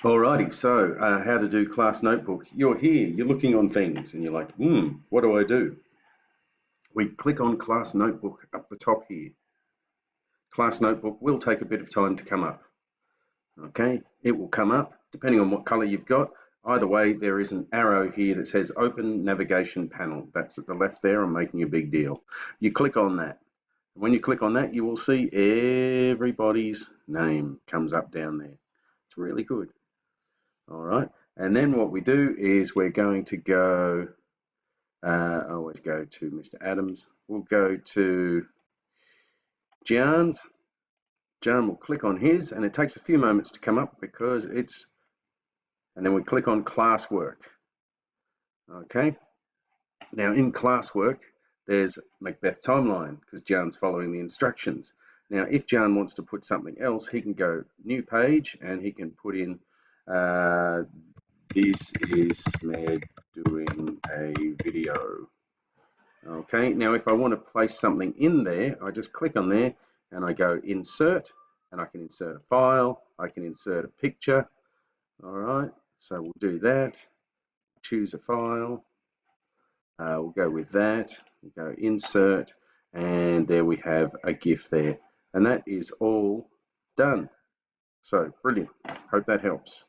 Alrighty, so how to do class notebook. You're here, you're looking on things and you're like, what do I do? We click on class notebook up the top here. Class notebook will take a bit of time to come up. Okay, it will come up depending on what color you've got. Either way, there is an arrow here that says open navigation panel. That's at the left there. I'm making a big deal. You click on that. When you click on that, you will see everybody's name comes up down there. It's really good. All right, and then what we do is we're going to go, I always go to Mr. Adams. We'll go to Jan's. Jan will click on his, and it takes a few moments to come up because it's, and then we click on classwork. Okay, now in classwork, there's Macbeth timeline because Jan's following the instructions. Now, if Jan wants to put something else, he can go new page and he can put in this is Smed doing a video. Okay, now if I want to place something in there, I just click on there and I go insert, and I can insert a file, I can insert a picture. All right, so we'll do that. Choose a file. We'll go with that. We'll go insert, and there we have a GIF there. And that is all done. So brilliant. Hope that helps.